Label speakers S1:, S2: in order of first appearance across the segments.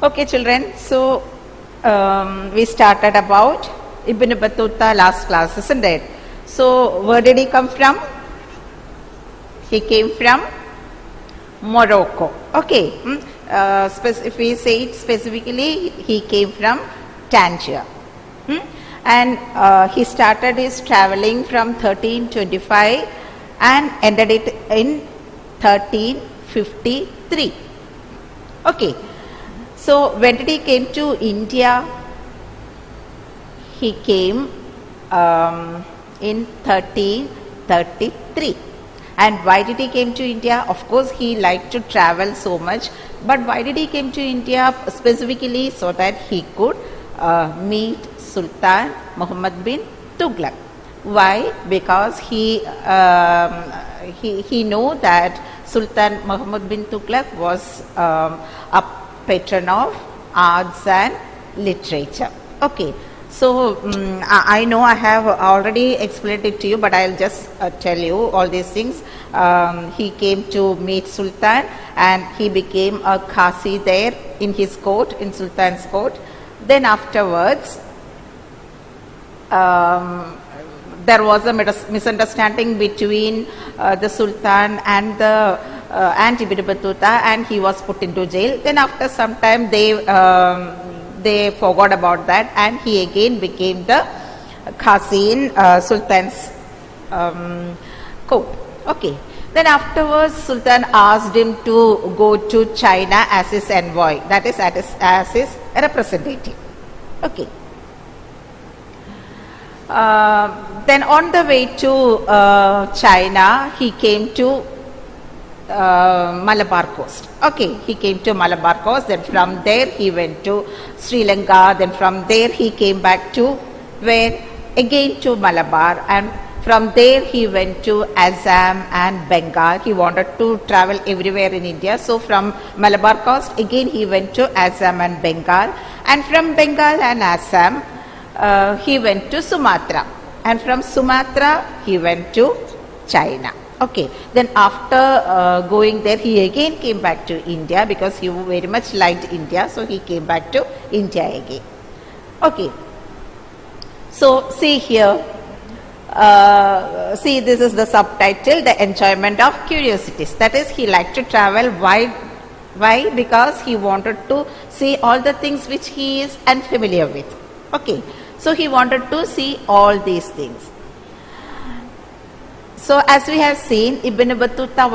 S1: Okay, children, so we started about Ibn Battuta last class, isn't it? So, where did he come from? He came from Morocco. Okay, if we say it specifically, he came from Tangier. And he started his traveling from 1325 and ended it in 1353. Okay. So, when did he came to India? He came in 1333. And why did he came to India? Of course, he liked to travel so much. But why did he came to India specifically? So that he could meet Sultan Muhammad bin Tughlaq. Why? Because he knew that Sultan Muhammad bin Tughlaq was a patron of arts and literature. Okay, so I know I have already explained it to you, but I'll just tell you all these things. He came to meet Sultan and he became a Qazi there in his court, in Sultan's court. Then afterwards, there was a misunderstanding between the Sultan and the Ibn Battuta, and he was put into jail. Then after some time they forgot about that, and he again became the Qazi in Sultan's court. Okay. Then afterwards Sultan asked him to go to China as his envoy, that is as his representative. Okay. Then on the way to China, he came to Malabar coast. Okay, he came to Malabar coast. Then from there he went to Sri Lanka. Then from there he came back to where? Again to Malabar, and from there he went to Assam and Bengal. He wanted to travel everywhere in India. So from Malabar coast again he went to Assam and Bengal, and from Bengal and Assam he went to Sumatra, and from Sumatra he went to China. Okay, then after going there he again came back to India because he very much liked India, so he came back to India again. Okay, so see here, see, this is the subtitle, The Enjoyment of Curiosities. That is, he liked to travel. Why? Because he wanted to see all the things which he is unfamiliar with. Okay, so he wanted to see all these things. So as we have seen, Ibn Battuta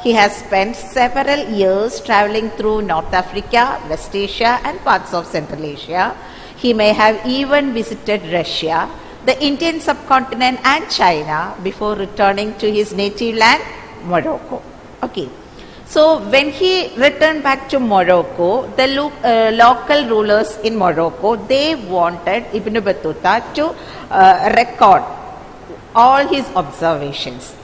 S1: he has spent several years traveling through North Africa, West Asia and parts of Central Asia. He may have even visited Russia, the Indian subcontinent and China before returning to his native land, Morocco. Okay. So when he returned back to Morocco, the local rulers in Morocco, they wanted Ibn Battuta to record all his observations.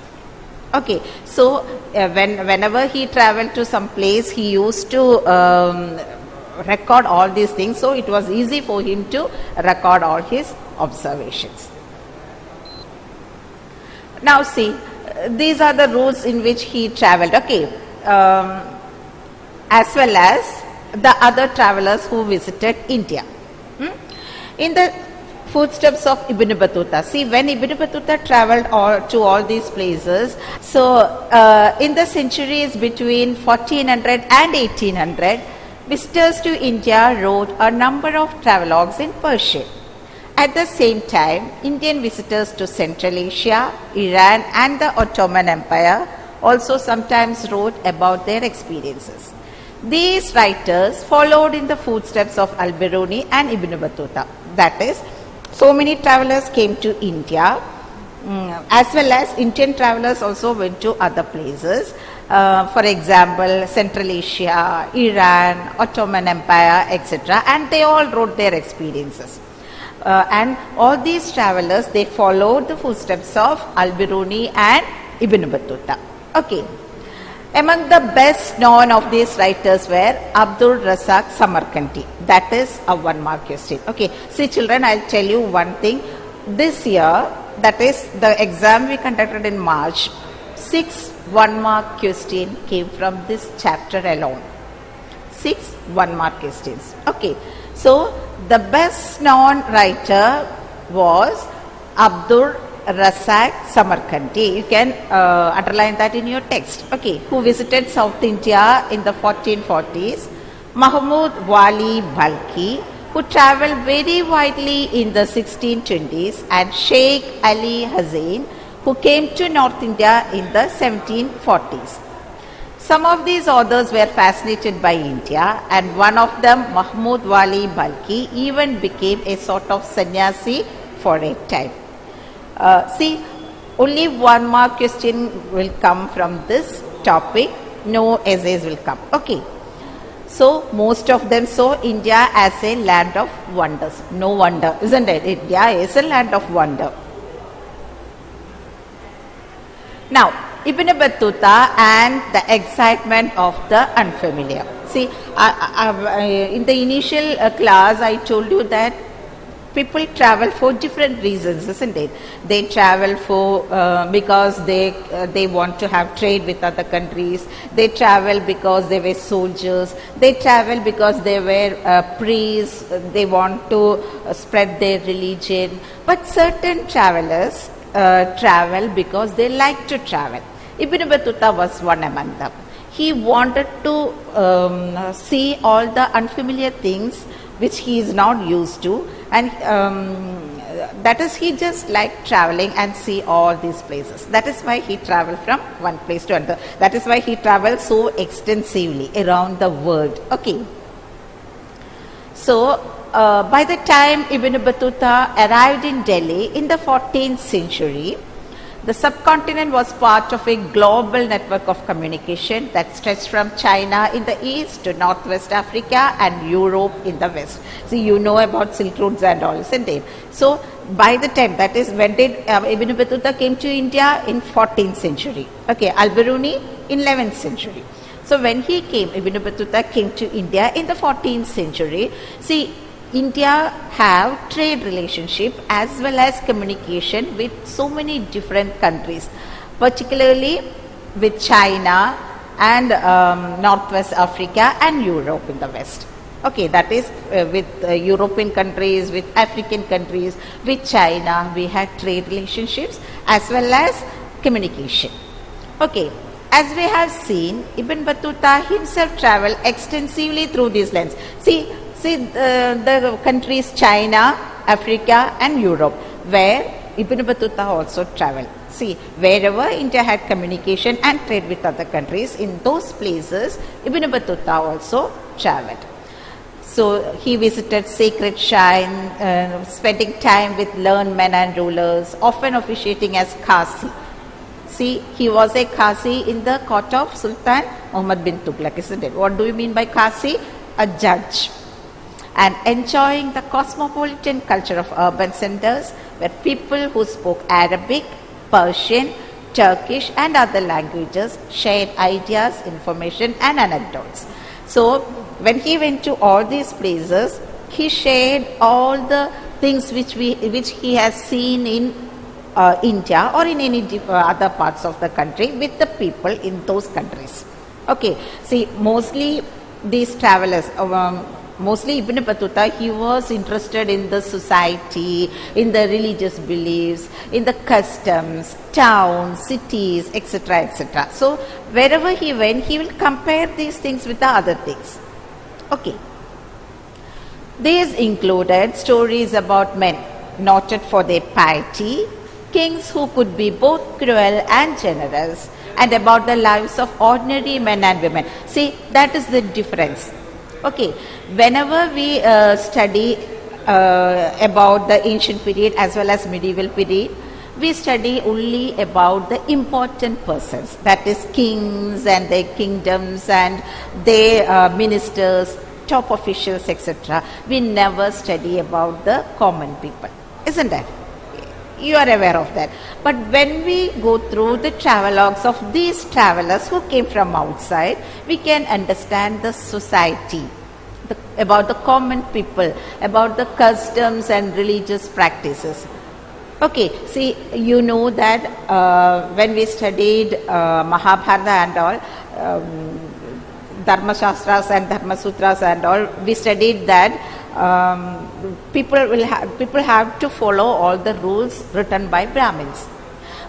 S1: Okay, so whenever he traveled to some place, he used to record all these things, so it was easy for him to record all his observations. Now see, these are the routes in which he traveled. Okay, as well as the other travelers who visited India. In the footsteps of Ibn Battuta. See, when Ibn Battuta traveled to all these places, so in the centuries between 1400 and 1800, visitors to India wrote a number of travelogues in Persian. At the same time, Indian visitors to Central Asia, Iran and the Ottoman Empire also sometimes wrote about their experiences. These writers followed in the footsteps of Al-Biruni and Ibn Battuta. That is, so many travelers came to India, as well as Indian travelers also went to other places. For example, Central Asia, Iran, Ottoman Empire, etc. And they all wrote their experiences. And all these travelers, they followed the footsteps of Al-Biruni and Ibn Battuta. Okay. Among the best known of these writers were Abdul Razak Samarkandi. That is a 1 mark question. Okay, see children, I'll tell you one thing. This year, that is the exam we conducted in March, 6 1 mark question came from this chapter alone. 6 1 mark questions. Okay, so the best known writer was Abdul Razak Samarkandi. You can underline that in your text. Okay, who visited South India in the 1440s. Mahmud Wali Balkhi, who travelled very widely in the 1620s, and Sheikh Ali Hussain, who came to North India in the 1740s. Some of these authors were fascinated by India, and one of them, Mahmud Wali Balkhi, even became a sort of sannyasi for a time. See, only 1 mark question will come from this topic, no essays will come. Okay. So, most of them saw India as a land of wonders. No wonder, isn't it? India is a land of wonder. Now, Ibn Battuta and the excitement of the unfamiliar. See, in the initial class, I told you that people travel for different reasons, isn't it? They travel for because they want to have trade with other countries. They travel because they were soldiers. They travel because they were priests. They want to spread their religion. But certain travelers travel because they like to travel. Ibn Battuta was one among them. He wanted to see all the unfamiliar things which he is not used to, and that is, he just liked traveling and see all these places. That is why he traveled from one place to another. That is why he traveled so extensively around the world. Okay. So, by the time Ibn Battuta arrived in Delhi in the 14th century, the subcontinent was part of a global network of communication that stretched from China in the east to Northwest Africa and Europe in the west. So, you know about Silk Roads and all, isn't it? So, by the time, that is, when did Ibn Battuta came to India? In 14th century. Okay, Al-Biruni in 11th century. So, when he came, Ibn Battuta came to India in the 14th century. See, India have trade relationship as well as communication with so many different countries, particularly with China and Northwest Africa and Europe in the west. Okay, that is with European countries, with African countries, with China, we had trade relationships as well as communication. Okay, as we have seen, Ibn Battuta himself traveled extensively through these lands. See the countries China, Africa and Europe, where Ibn Battuta also traveled. See, wherever India had communication and trade with other countries, in those places, Ibn Battuta also traveled. So, he visited sacred shrine, spending time with learned men and rulers, often officiating as Qazi. See, he was a Qazi in the court of Sultan Muhammad bin Tughlaq, isn't it? What do you mean by Qazi? A judge. And enjoying the cosmopolitan culture of urban centers, where people who spoke Arabic, Persian, Turkish and other languages shared ideas, information and anecdotes. So, when he went to all these places, he shared all the things which he has seen in India or in any other parts of the country with the people in those countries. Okay, see, mostly these travelers, mostly Ibn Battuta, he was interested in the society, in the religious beliefs, in the customs, towns, cities, etc., etc. So, wherever he went, he will compare these things with the other things. Okay. These included stories about men noted for their piety, kings who could be both cruel and generous, and about the lives of ordinary men and women. See, that is the difference. Okay, whenever we study about the ancient period as well as medieval period, we study only about the important persons, that is kings and their kingdoms and their ministers, top officials, etc. We never study about the common people, isn't that? You are aware of that. But when we go through the travelogues of these travelers who came from outside, we can understand the society, about the common people, about the customs and religious practices. Okay, see, you know that when we studied Mahabharata and all, Dharma Shastras and Dharma Sutras and all, we studied that people have to follow all the rules written by Brahmins.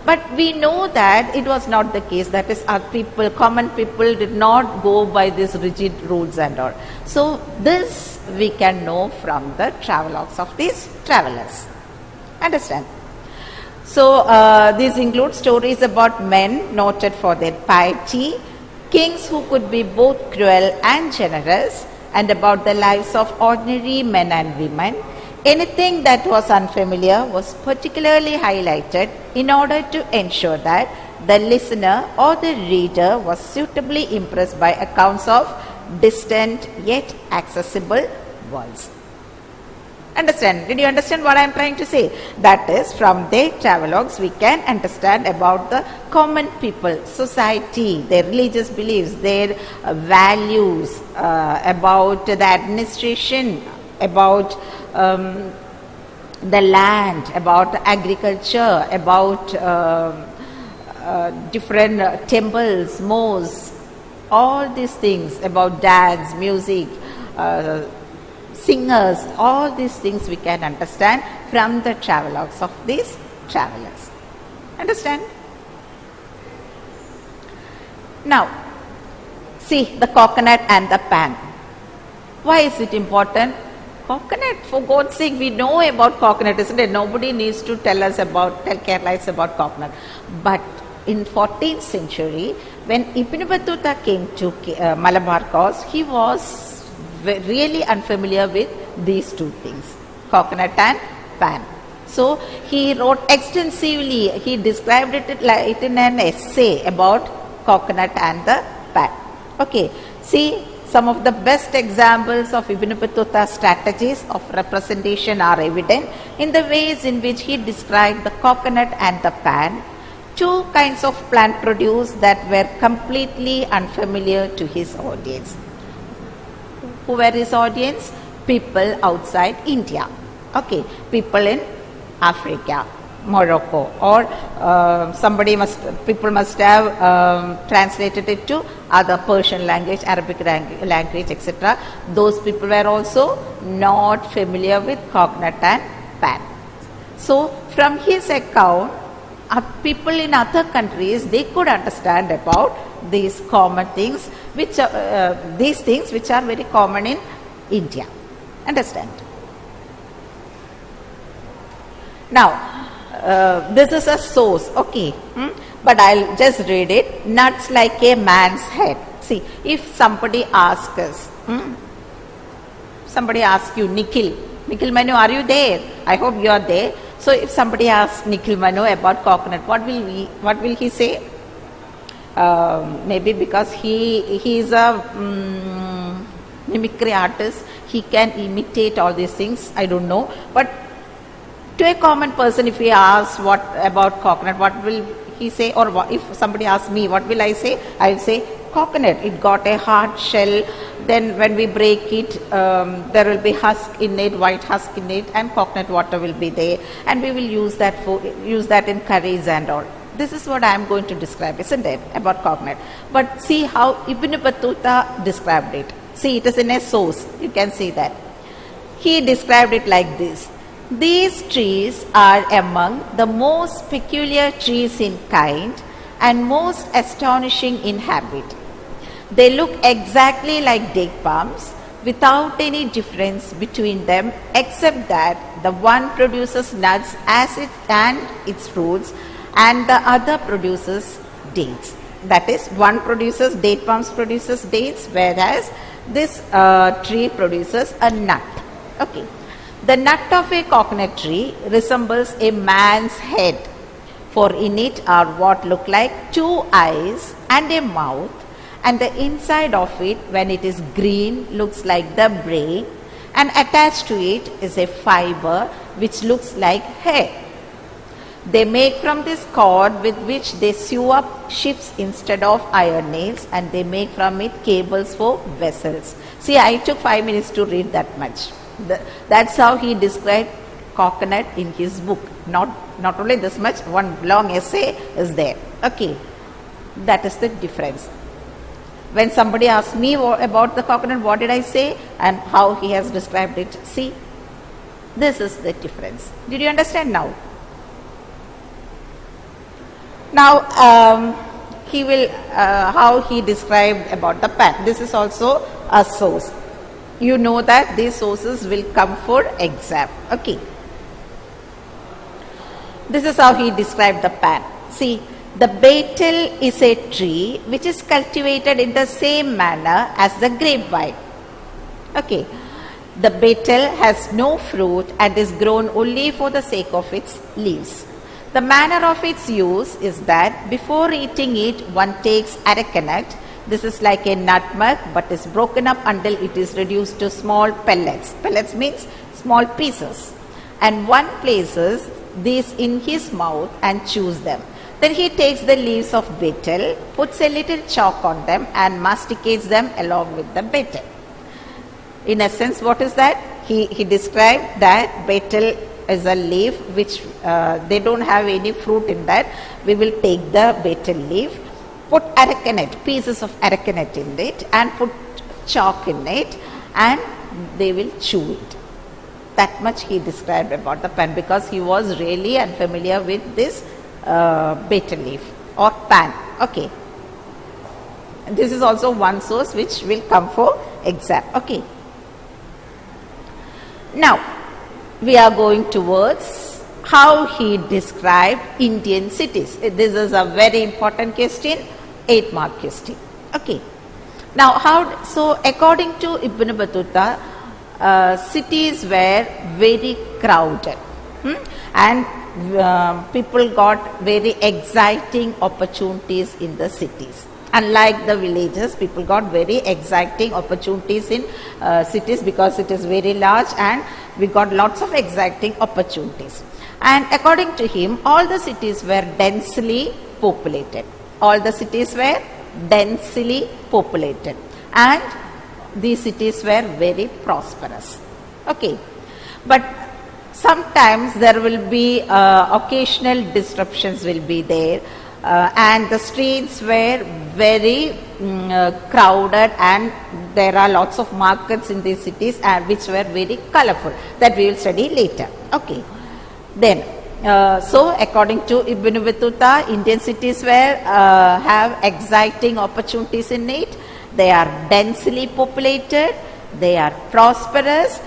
S1: But we know that it was not the case. That is, our people, common people, did not go by these rigid rules and all. So this we can know from the travelogues of these travelers. Understand? So these include stories about men noted for their piety, kings who could be both cruel and generous, and about the lives of ordinary men and women. Anything that was unfamiliar was particularly highlighted in order to ensure that the listener or the reader was suitably impressed by accounts of distant yet accessible worlds. Understand? Did you understand what I am trying to say? That is, from their travelogues we can understand about the common people, society, their religious beliefs, their values, about the administration, about the land, about agriculture, about different temples, mosques, all these things, about dance, music, singers, all these things we can understand from the travelogues of these travelers. Understand? Now, see the coconut and the pan. Why is it important? Coconut, for God's sake, we know about coconut, isn't it? Nobody needs to tell Keralites about coconut. But in 14th century, when Ibn Battuta came to Malabar coast, he was really unfamiliar with these two things, coconut and pan. So he wrote extensively, he described it in an essay about coconut and the pan. Okay, see, some of the best examples of Ibn Battuta's strategies of representation are evident in the ways in which he described the coconut and the pan, two kinds of plant produce that were completely unfamiliar to his audience. Who were his audience? People outside India. Okay, people in Africa, Morocco, or people must have translated it to other Persian language, Arabic language, etc. Those people were also not familiar with coconut and pan. So from his account, people in other countries, they could understand about these common things, which are very common in India. Understand? Now, this is a source, okay, but I'll just read it. Nuts like a man's head. See, if somebody asks us, somebody asks you, Nikhil Manu, are you there? I hope you are there. So if somebody asks Nikhil Manu about coconut, what will he say? Maybe because he is a mimicry artist, he can imitate all these things, I don't know. But to a common person, if he asks what about coconut, what will he say? Or if somebody asks me, what will I say? I will say coconut. It got a hard shell. Then when we break it, there will be husk in it, white husk in it, and coconut water will be there. And we will use that in curries and all. This is what I am going to describe, isn't it, about coconut. But see how Ibn Battuta described it. See, it is in a source. You can see that. He described it like this. These trees are among the most peculiar trees in kind and most astonishing in habit. They look exactly like date palms without any difference between them except that the one produces nuts and its fruits and the other produces dates. That is, one produces date palms, produces dates, whereas this tree produces a nut. Okay. The nut of a coconut tree resembles a man's head, for in it are what look like two eyes and a mouth, and the inside of it, when it is green, looks like the brain, and attached to it is a fiber which looks like hair. They make from this cord with which they sew up ships instead of iron nails, and they make from it cables for vessels. See, I took 5 minutes to read that much. That's how he described coconut in his book. Not only this much, one long essay is there. Okay, that is the difference. When somebody asks me about the coconut, what did I say and how he has described it? See, this is the difference. Did you understand now? Now, he will, how he described about the pan. This is also a source. You know that these sources will come for exam. Okay. This is how he described the pan. See, the betel is a tree which is cultivated in the same manner as the grapevine. Okay. The betel has no fruit and is grown only for the sake of its leaves. The manner of its use is that before eating it, one takes arecanut. This is like a nutmeg but is broken up until it is reduced to small pellets. Pellets means small pieces. And one places these in his mouth and chews them. Then he takes the leaves of betel, puts a little chalk on them and masticates them along with the betel. In essence, what is that? He described that betel is a leaf which they don't have any fruit in that. We will take the betel leaf, put arecanut, pieces of arecanut in it and put chalk in it and they will chew it. That much he described about the pan because he was really unfamiliar with this betel leaf or pan. Okay. This is also one source which will come for exam. Okay. Now, we are going towards how he described Indian cities. This is a very important question, 8-mark question. Okay. Now, so according to Ibn Battuta, cities were very crowded and people got very exciting opportunities in the cities. Unlike the villages, people got very exciting opportunities in cities because it is very large and we got lots of exciting opportunities. And according to him, all the cities were densely populated. All the cities were densely populated and these cities were very prosperous. Okay. But sometimes there will be occasional disruptions will be there. And the streets were very crowded and there are lots of markets in these cities which were very colorful. That we will study later. Okay. Then, so according to Ibn Battuta, Indian cities have exciting opportunities in it. They are densely populated. They are prosperous.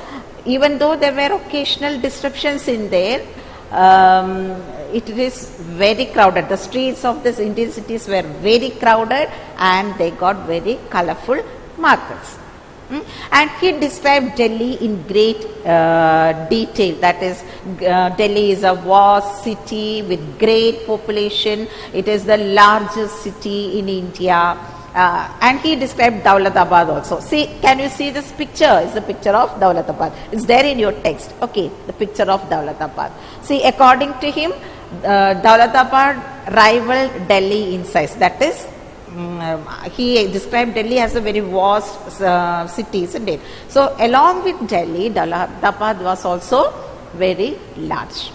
S1: Even though there were occasional disruptions in there, it is very crowded. The streets of these Indian cities were very crowded and they got very colorful markets. And he described Delhi in great detail. That is, Delhi is a vast city with great population. It is the largest city in India. And he described Daulatabad also. See, can you see this picture? It's the picture of Daulatabad. It's there in your text. Okay, the picture of Daulatabad. See, according to him, Daulatabad rivaled Delhi in size. That is, he described Delhi as a very vast city, isn't it? So, along with Delhi, Daulatabad was also very large.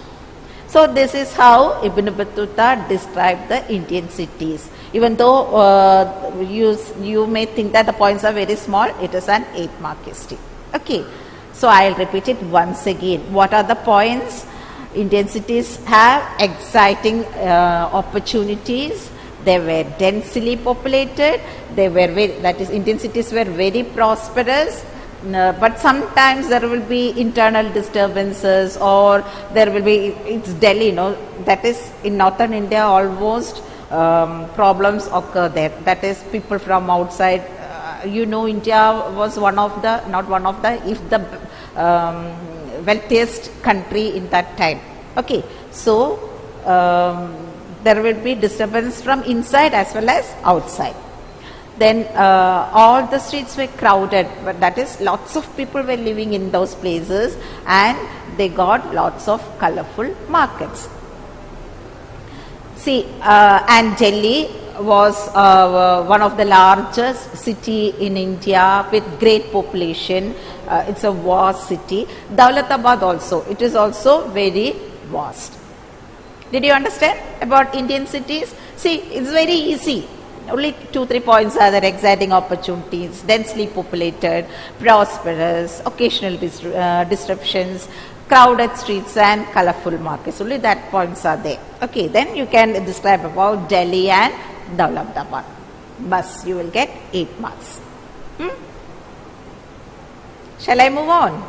S1: So, this is how Ibn Battuta described the Indian cities. Even though you may think that the points are very small, it is an 8-mark question. Okay. So, I will repeat it once again. What are the points? Indian cities have exciting opportunities. They were densely populated. They were Indian cities were very prosperous. But sometimes there will be internal disturbances or there will be, it's Delhi, that is in northern India almost problems occur there. That is people from outside. India was if the wealthiest country in that time. Okay, so there will be disturbance from inside as well as outside. Then all the streets were crowded, but that is lots of people were living in those places and they got lots of colorful markets. See, and Delhi was one of the largest city in India with great population. It's a vast city. Daulatabad also, it is also very vast. Did you understand about Indian cities? See, it's very easy. only 2-3 points are there: exciting opportunities, densely populated, prosperous, occasional disruptions, crowded streets and colorful markets. Only that points are there. Okay, then you can describe about Delhi and Dawlabad. Bus, you will get 8 marks. Shall I move on?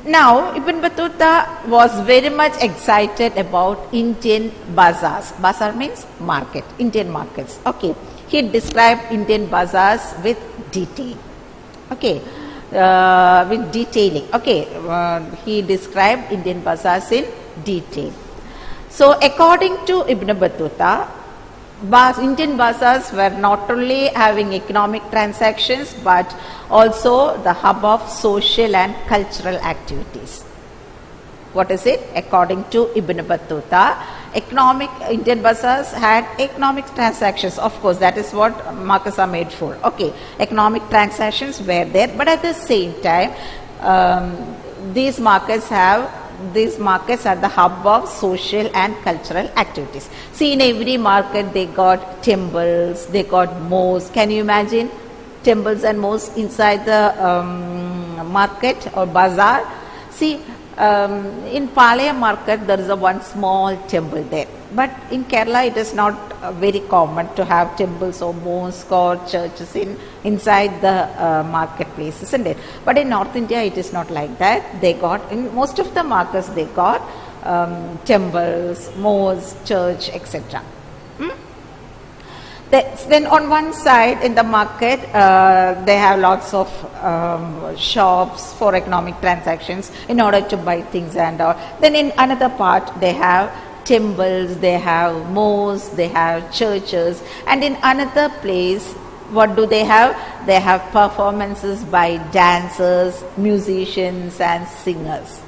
S1: Now, Ibn Battuta was very much excited about Indian bazaars. Bazaar means market, Indian markets. Okay, he described Indian bazaars with detail. Okay, with detailing. Okay, he described Indian bazaars in detail. So, according to Ibn Battuta, Indian bazaars were not only having economic transactions but also the hub of social and cultural activities. What is it? According to Ibn Battuta, Indian bazaars had economic transactions. Of course, that is what markets are made for. Okay, economic transactions were there, but at the same time, these markets are the hub of social and cultural activities. See, in every market they got temples, they got mosques. Can you imagine temples and mosques inside the market or bazaar? See, in Palaya market there is one small temple there. But in Kerala it is not very common to have temples or mosques or churches inside the marketplace, isn't it? But in North India it is not like that. They got, in most of the markets they got temples, mosques, church, etc. Then on one side in the market they have lots of shops for economic transactions in order to buy things and all. Then in another part they have temples, they have mosques, they have churches, and in another place what do they have? They have performances by dancers, musicians and singers.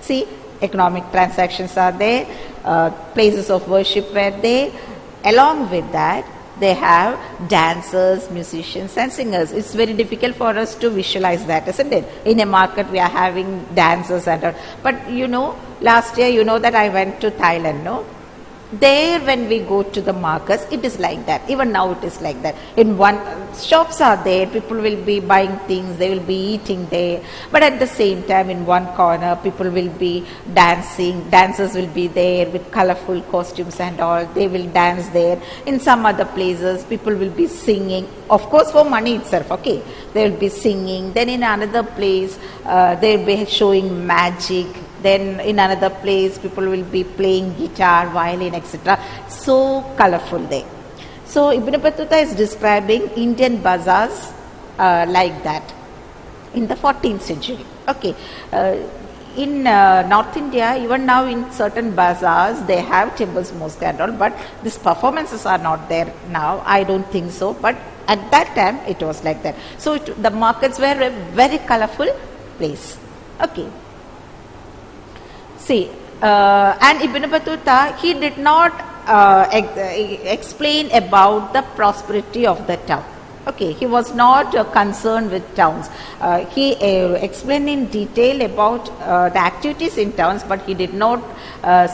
S1: See, economic transactions are there, places of worship were there. Along with that, they have dancers, musicians and singers. It's very difficult for us to visualize that, isn't it? In a market we are having dancers and all. But you know, last year you know that I went to Thailand, no? There when we go to the markets, it is like that. Even now it is like that. In one, shops are there, people will be buying things, they will be eating there. But at the same time, in one corner, people will be dancing. Dancers will be there with colorful costumes and all. They will dance there. In some other places, people will be singing. Of course, for money itself, okay. They will be singing. Then in another place, they will be showing magic. Then in another place people will be playing guitar, violin, etc. So colorful there. So Ibn Battuta is describing Indian bazaars like that in the 14th century. Okay, in North India, even now in certain bazaars they have temples, mosques and all, but these performances are not there now. I don't think so, but at that time it was like that. So the markets were a very colorful place. Okay. See, and Ibn Battuta, he did not explain about the prosperity of the town. Okay, he was not concerned with towns. He explained in detail about the activities in towns, but he did not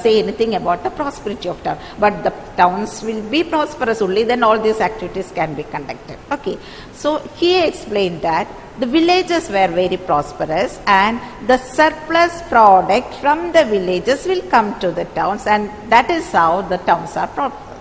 S1: say anything about the prosperity of town. But the towns will be prosperous only, then all these activities can be conducted. Okay, so he explained that the villages were very prosperous and the surplus product from the villages will come to the towns, and that is how the towns are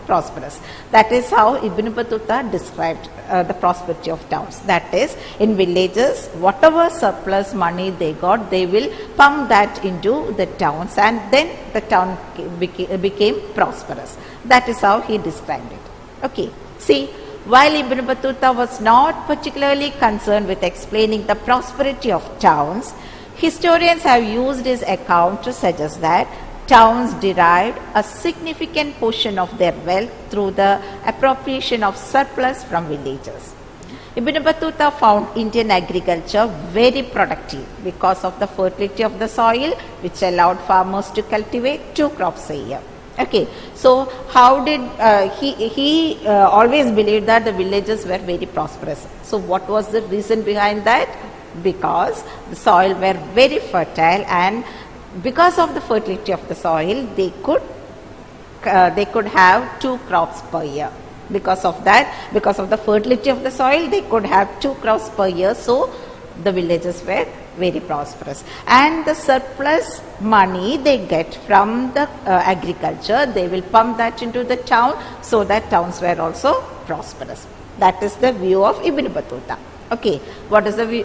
S1: prosperous. That is how Ibn Battuta described the prosperity of towns. That is, in villages, whatever surplus money they got, they will pump that into the towns, and then the town became prosperous. That is how he described it. Okay, see, while Ibn Battuta was not particularly concerned with explaining the prosperity of towns, historians have used his account to suggest that towns derived a significant portion of their wealth through the appropriation of surplus from villages. Ibn Battuta found Indian agriculture very productive because of the fertility of the soil, which allowed farmers to cultivate 2 crops a year. Okay, so how did he always believed that the villages were very prosperous. So what was the reason behind that? Because the soil were very fertile, and because of the fertility of the soil, they could they could have 2 crops per year. Because of that, because of the fertility of the soil, they could have 2 crops per year. So the villages were very prosperous, and the surplus money they get from the agriculture, they will pump that into the town, so that towns were also prosperous. That is the view of Ibn Battuta. Okay, what is the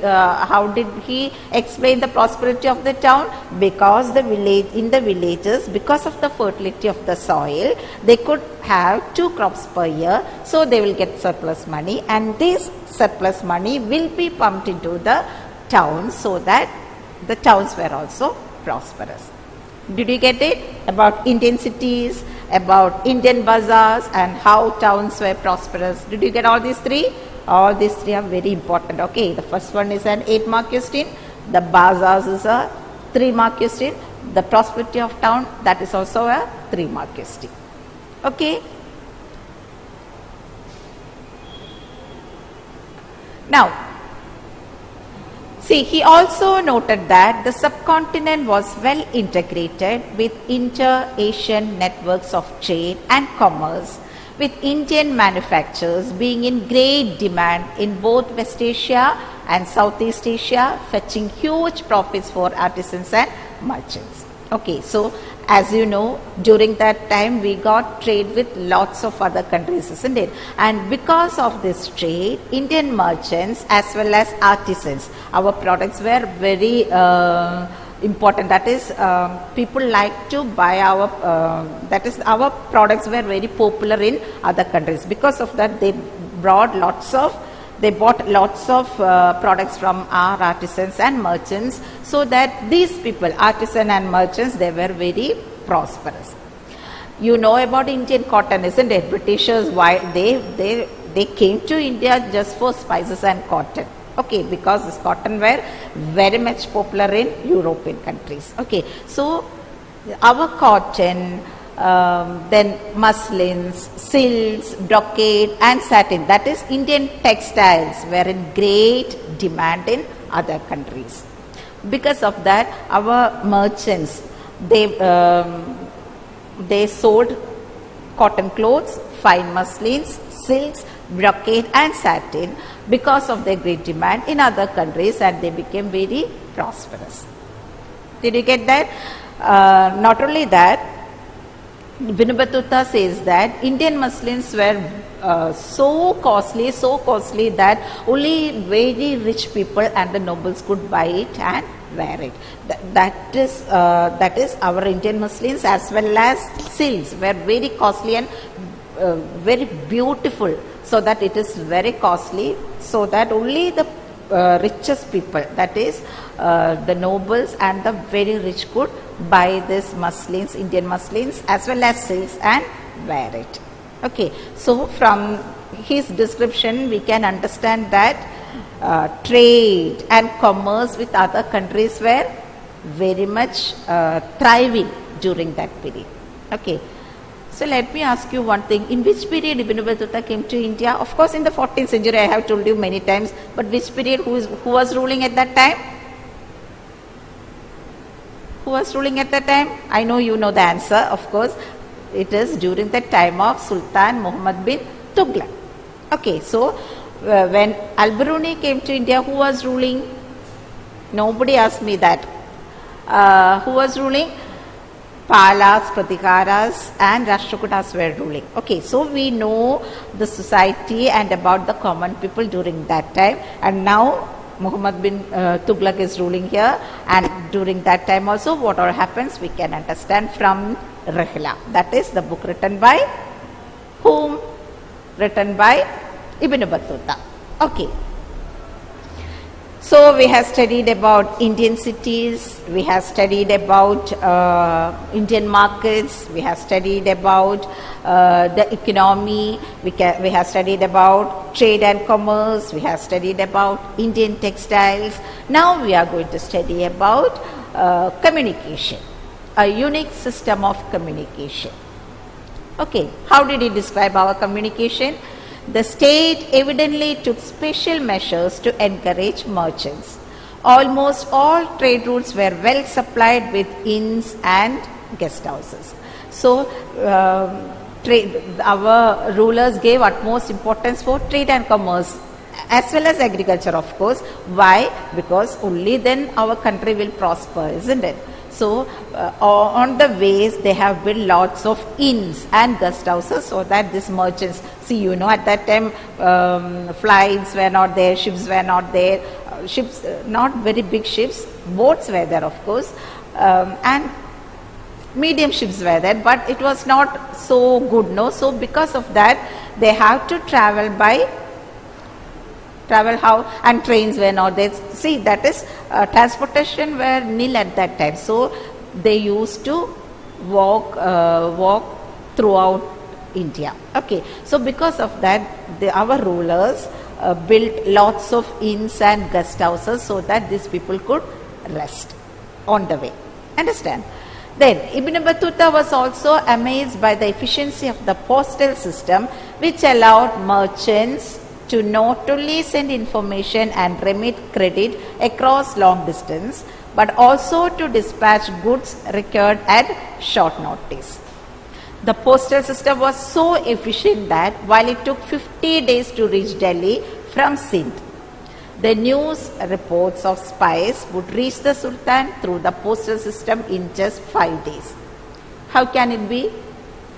S1: how did he explain the prosperity of the town? Because the village, in the villages, because of the fertility of the soil, they could have 2 crops per year, so they will get surplus money, and this surplus money will be pumped into the towns, so that the towns were also prosperous. Did you get it? About Indian cities, about Indian bazaars, and how towns were prosperous. Did you get all these 3? All these 3 are very important. Okay, the first one is an 8-mark question. The bazaars is a 3-mark question. The prosperity of town, that is also a 3-mark question. Okay. Now, see, he also noted that the subcontinent was well integrated with inter-Asian networks of trade and commerce, with Indian manufacturers being in great demand in both West Asia and Southeast Asia, fetching huge profits for artisans and merchants. Okay, so as you know, during that time we got trade with lots of other countries, isn't it? And because of this trade, Indian merchants as well as artisans, our products were very important. That is, people like to buy our, that is, our products were very popular in other countries. Because of that, they bought lots of products from our artisans and merchants, so that these people, artisan and merchants, they were very prosperous. You know about Indian cotton, isn't it? Britishers, why they came to India just for spices and cotton. Okay, because this cotton were very much popular in European countries. Okay, so our cotton, then muslins, silks, brocade and satin, that is Indian textiles, were in great demand in other countries. Because of that, our merchants, they sold cotton clothes, fine muslins, silks, brocade and satin because of their great demand in other countries, and they became very prosperous. Did you get that? Not only that, Ibn Battuta says that Indian muslins were so costly that only very rich people and the nobles could buy it and wear it. That is our Indian muslins as well as silks were very costly and very beautiful, so that it is very costly, so that only the richest people, that is the nobles and the very rich, could buy this muslins, Indian muslins as well as silks and wear it. Okay, so from his description we can understand that trade and commerce with other countries were very much thriving during that period. Okay, so let me ask you one thing. In which period Ibn Battuta came to India? Of course, in the 14th century, I have told you many times. But which period? Who was ruling at that time? Who was ruling at that time? I know you know the answer. Of course, it is during the time of Sultan Muhammad bin Tughlaq. Okay, so when Al-Biruni came to India, who was ruling? Nobody asked me that. Who was ruling? Palas, Pratikaras and Rashtrakutas were ruling. Okay, so we know the society and about the common people during that time, and now Muhammad bin Tughlaq is ruling here, and during that time also whatever happens we can understand from Rihla. That is the book written by whom? Written by Ibn Battuta. Okay. So we have studied about Indian cities, we have studied about Indian markets, we have studied about the economy, we have studied about trade and commerce, we have studied about Indian textiles. Now we are going to study about communication, a unique system of communication. Okay, how did he describe our communication? The state evidently took special measures to encourage merchants. Almost all trade routes were well supplied with inns and guest houses. So our rulers gave utmost importance for trade and commerce as well as agriculture, of course. Why? Because only then our country will prosper, isn't it? So on the ways they have built lots of inns and guest houses so that these merchants, see, you know, at that time flights were not there, ships were not there, ships, not very big ships, boats were there, of course, and medium ships were there, but it was not so good, no. So because of that they have to travel how, and trains were not there. See, that is transportation were nil at that time, so they used to walk throughout India. Okay, so because of that our rulers built lots of inns and guest houses so that these people could rest on the way. Understand? Then Ibn Battuta was also amazed by the efficiency of the postal system, which allowed merchants to not only send information and remit credit across long distance, but also to dispatch goods required at short notice. The postal system was so efficient that while it took 50 days to reach Delhi from Sindh, the news reports of spies would reach the Sultan through the postal system in just 5 days. How can it be?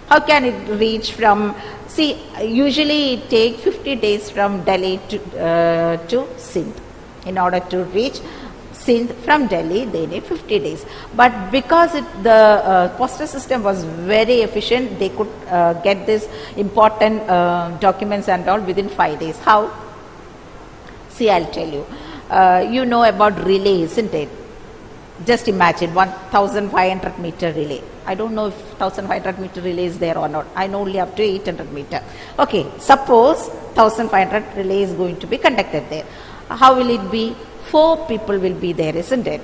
S1: How can it reach from, see, usually it takes 50 days from Delhi to Sindh. In order to reach Sindh from Delhi, they need 50 days. But because the postal system was very efficient, they could get this important documents and all within 5 days. How? See, I'll tell you. You know about relay, isn't it? Just imagine 1500 meter relay. I don't know if 1500 meter relay is there or not. I know only up to 800 meter. Okay, suppose 1500 relay is going to be conducted there. How will it be? 4 people will be there, isn't it?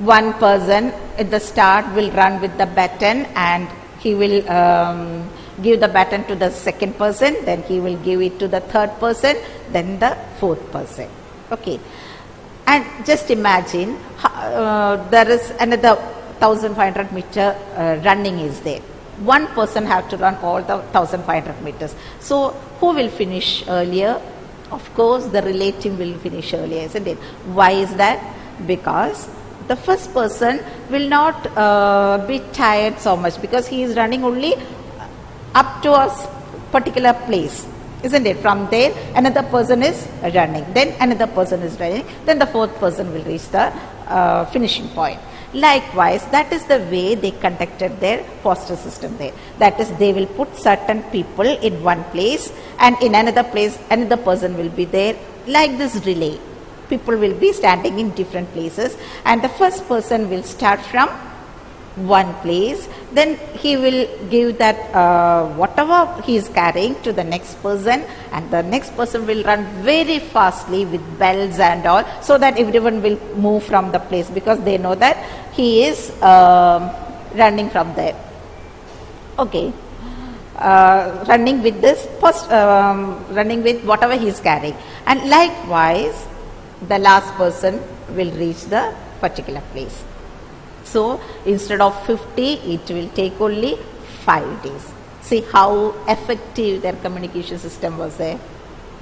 S1: One person at the start will run with the baton and he will give the baton to the second person, then he will give it to the third person, then the fourth person. Okay. And just imagine there is another 1500 meter running is there. One person have to run all the 1500 meters. So who will finish earlier? Of course, the relay team will finish earlier, isn't it? Why is that? Because the first person will not be tired so much because he is running only up to a particular place. Isn't it? From there, another person is running, then another person is running, then the fourth person will reach the finishing point. Likewise, that is the way they conducted their postal system there. That is, they will put certain people in one place and in another place, another person will be there. Like this relay, people will be standing in different places and the first person will start from one place, then he will give that whatever he is carrying to the next person and the next person will run very fastly with bells and all so that everyone will move from the place because they know that he is running from there. Okay, running with this running with whatever he is carrying, and likewise the last person will reach the particular place. So instead of 50, it will take only 5 days. See how effective their communication system was there.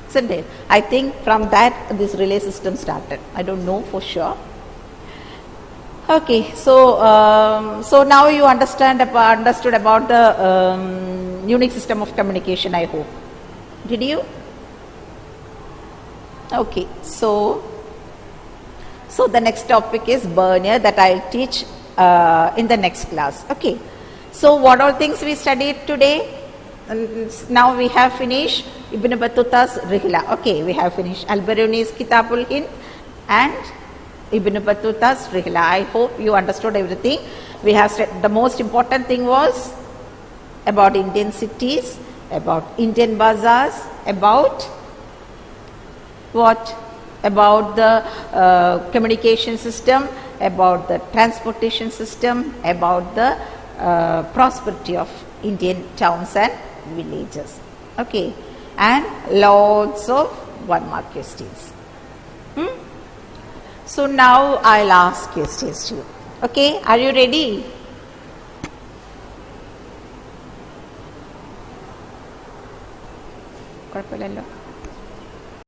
S1: Isn't it? I think from that this relay system started. I don't know for sure. Okay, so so now you understood about the unique system of communication, I hope. Did you? Okay, so the next topic is Bernier that I will teach in the next class. Okay, so what all things we studied today? Now we have finished Ibn Battuta's Rihla. Okay, we have finished Al-Biruni's Kitabul Hind and Ibn Battuta's Rihla. I hope you understood everything. We have the most important thing was about Indian cities, about Indian bazaars, about what? About the communication system, about the transportation system, about the prosperity of Indian towns and villages. Okay, and lots of 1-mark questions. So now I'll ask questions to you. Okay, are you ready? കുഴപ്പമില്ലല്ലോ.